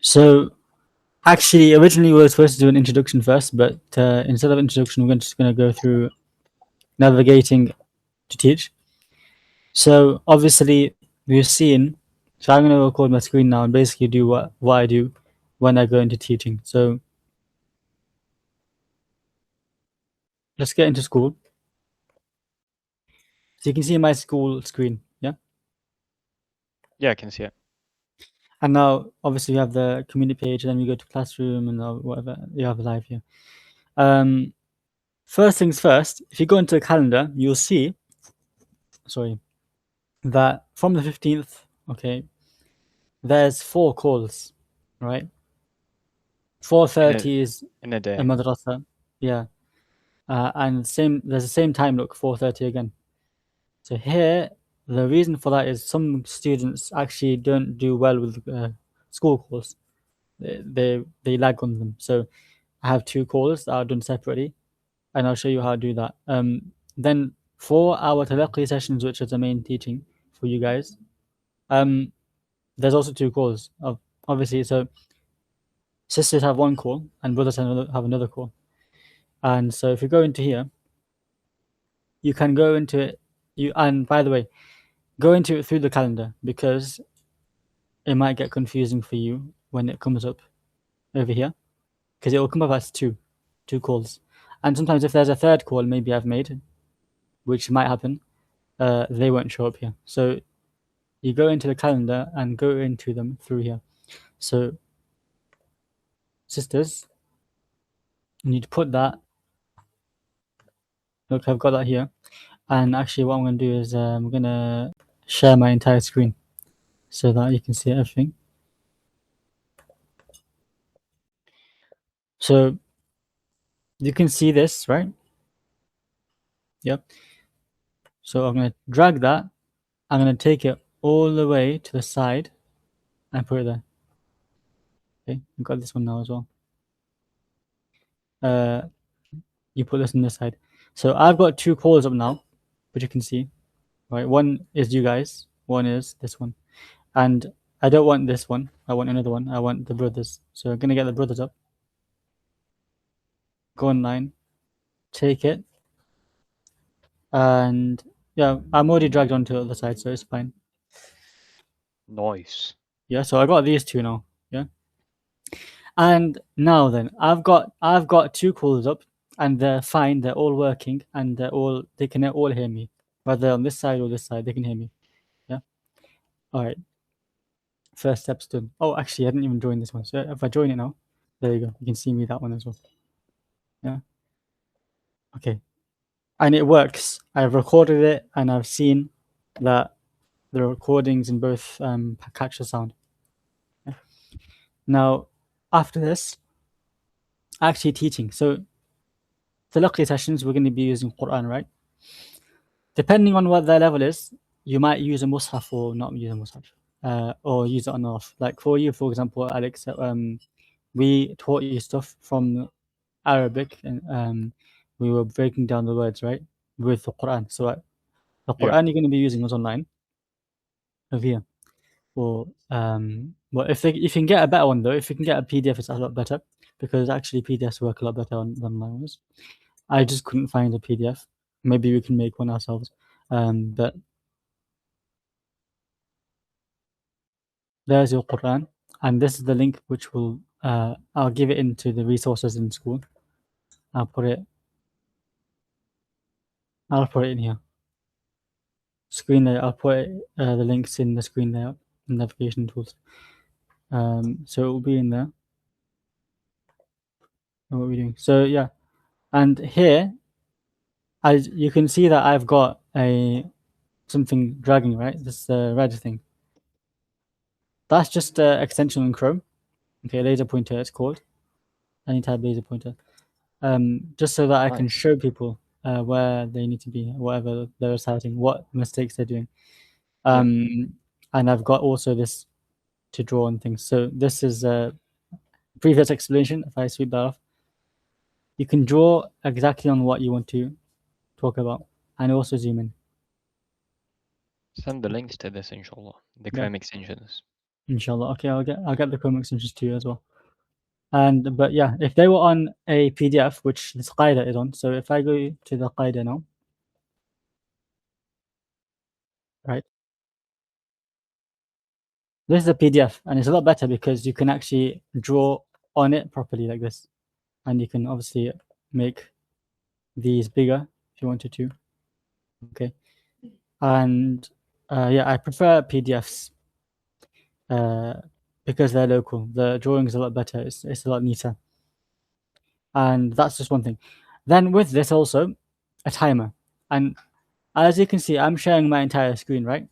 So actually, originally we were supposed to do an introduction first, but instead of introduction, we're just going to go through navigating to teach. So obviously, we've seen. So I'm going to record my screen now and basically do what I do when I go into teaching. So let's get into school. So you can see my school screen, yeah. Yeah, I can see it. And now, obviously, we have the community page, and then we go to classroom and whatever you have live here. First things first, if you go into the calendar, you'll see, sorry, that from the 15th, okay, there's 4 calls, right? 4:30 is in a day. a madrasa, yeah, and there's the same time look, 4:30 again. So here, the reason for that is some students actually don't do well with school calls. They lag on them. So I have 2 calls that are done separately, and I'll show you how to do that. Then for our talaqi sessions, which is the main teaching for you guys, there's also 2 calls. Obviously, so sisters have 1 call and brothers have another call. And so if you go into here, you can go into it. And by the way, go into it through the calendar because it might get confusing for you when it comes up over here, because it will come up as two calls. And sometimes if there's a third call maybe I've made, which might happen, they won't show up here. So you go into the calendar and go into them through here. So sisters, you need to put that. Look, I've got that here. And actually what I'm going to do is I'm going to share my entire screen so that you can see everything. So you can see this, right? Yep. So I'm going to drag that. I'm going to take it all the way to the side and put it there. Okay, I've got this one now as well. You put this on this side. So I've got 2 calls up now, which you can see. Right, one is you guys, one is this one. And I don't want this one, I want another one. I want the brothers. So I'm going to get the brothers up. Go online, take it. And yeah, I'm already dragged onto the other side, so it's fine. Nice. Yeah, so I got these 2 now. Yeah. And now then, I've got 2 calls up, and they're fine. They're all working, and they can all hear me, whether on this side or this side. They can hear me. Yeah. All right. First step's done. Oh, actually, I didn't even join this one. So if I join it now, there you go. You can see me that one as well. Yeah. Okay. And it works. I've recorded it, and I've seen that the recordings in both catch the sound. Yeah. Now, after this, actually teaching. So talaqi sessions, we're going to be using Qur'an, right? Depending on what their level is, you might use a mushaf or not use a mushaf, or use it on and off. Like for you, for example, Alex, we taught you stuff from Arabic, and we were breaking down the words, right, with the Quran. So the Quran you're going to be using was online over here. Or well, if you can get a better one though, if you can get a PDF, it's a lot better, because actually PDFs work a lot better than online ones. I just couldn't find a PDF. Maybe we can make one ourselves. But there's your Quran, and this is the link which will I'll give it into the resources in school. I'll put it in here. Screen layout. I'll put the links in the screen layout and navigation tools. So it will be in there. What are we doing? So yeah, and here, as you can see that I've got something dragging, right? This red thing. That's just an extension in Chrome. Okay, laser pointer it's called. Any type of laser pointer. Just so that I can show people where they need to be, whatever they're reciting, what mistakes they're doing. And I've got also this to draw on things. So this is a previous explanation. If I sweep that off, you can draw exactly on what you want to talk about. and also zoom in. Send the links to this, inshallah. The Yeah. Chrome extensions. Inshallah. Okay, I'll get the Chrome extensions to you as well. But yeah, if they were on a PDF, which this Qaida is on, so if I go to the Qaida now, right? This is a PDF, and it's a lot better because you can actually draw on it properly like this, and you can obviously make these bigger if you wanted to. Okay, and yeah, I prefer PDFs because they're local. The drawing is a lot better. It's a lot neater, and that's just one thing. Then with this also, a timer, and as you can see, I'm sharing my entire screen, right?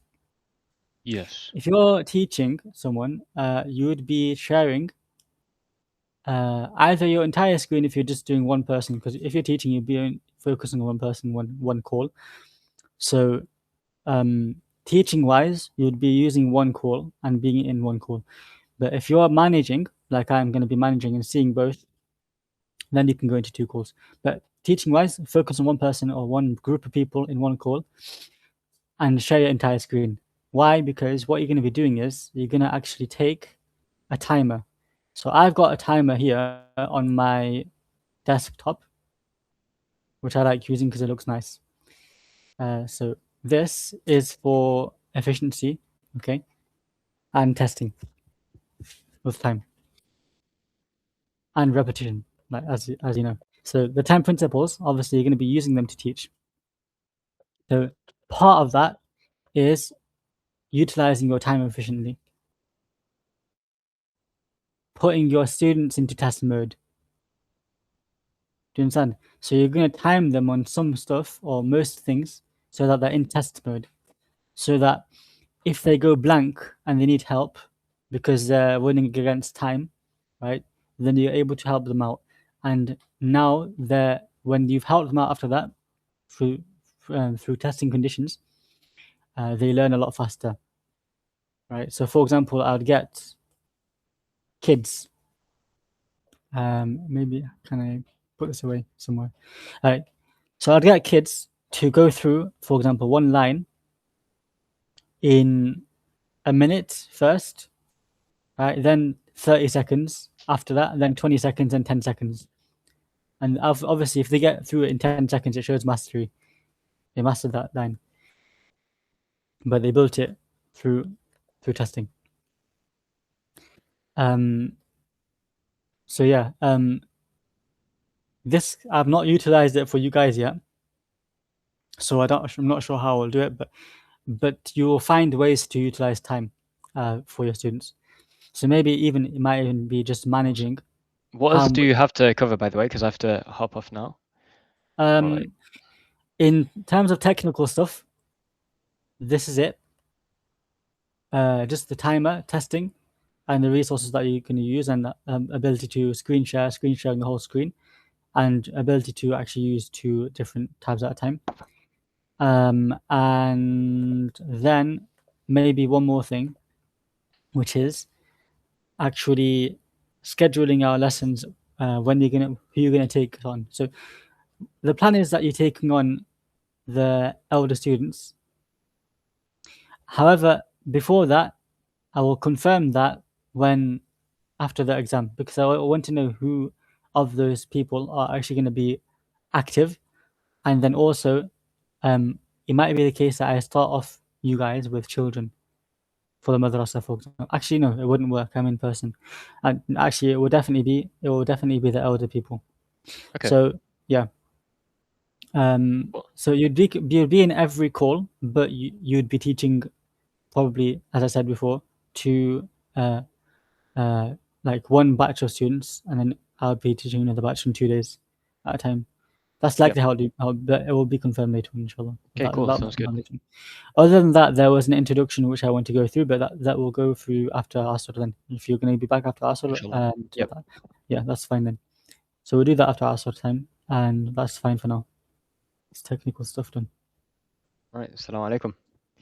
Yes. If you're teaching someone, you would be sharing either your entire screen if you're just doing one person, because if you're teaching, you'd be focusing on one person, one call. So teaching wise, you'd be using one call and being in one call. But if you're managing, like I'm going to be managing and seeing both, then you can go into two calls. But teaching wise, focus on one person or one group of people in one call and share your entire screen. Why? Because what you're going to be doing is you're going to actually take a timer. So I've got a timer here on my desktop, which I like using because it looks nice. So this is for efficiency, okay, and testing with time and repetition, like as you know. So the 10 principles, obviously, you're going to be using them to teach. So part of that is utilizing your time efficiently, putting your students into test mode. Do you understand? So you're going to time them on some stuff or most things so that they're in test mode, so that if they go blank and they need help because they're running against time, right? Then you're able to help them out. And now they're when you've helped them out after that through through testing conditions, they learn a lot faster, right? So for example, I would get kids. Maybe can I put this away somewhere? All right. So I'd get kids to go through, for example, one line in a minute first, right? Then 30 seconds after that, and then 20 seconds and 10 seconds. And obviously, if they get through it in 10 seconds, it shows mastery. They mastered that line, but they built it through testing. So yeah, this I've not utilized it for you guys yet, so I'm not sure how I'll do it, but you will find ways to utilize time for your students. So maybe even it might even be just managing. What else do you have to cover, by the way? Because I have to hop off now. In terms of technical stuff, this is it. Just the timer, testing, and the resources that you can use, and ability to screen sharing the whole screen, and ability to actually use two different tabs at a time. And then maybe one more thing, which is actually scheduling our lessons, who you're gonna take on. So the plan is that you're taking on the elder students. However, before that, I will confirm that when after the exam, because I want to know who of those people are actually going to be active, and then also it might be the case that I start off you guys with children for the madrasa, for example. Actually, no, it wouldn't work. I'm in person, and actually, it will definitely be the elder people. Okay. So yeah. So you'd be in every call, but you'd be teaching probably, as I said before, to like one batch of students, and then I'll be teaching another batch in 2 days at a time. That's likely but it will be confirmed later on, inshallah. Okay, cool. That'll be Sounds good. confirmed later on. Other than that, there was an introduction which I want to go through, but that will go through after Asr then. If you're going to be back after Asr, Inshallah. Yep. yeah, that's fine then. So we'll do that after Asr time, and that's fine for now. It's technical stuff done. All right. Assalamu alaikum.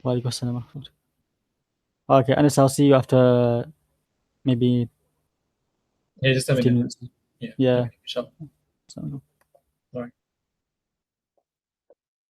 Wa alaikum assalam wa rahmatullah. Okay, Anas, I'll see you after maybe Yeah, just a 15 minute. minutes. Yeah. Okay, sure. Assalamu alaikum.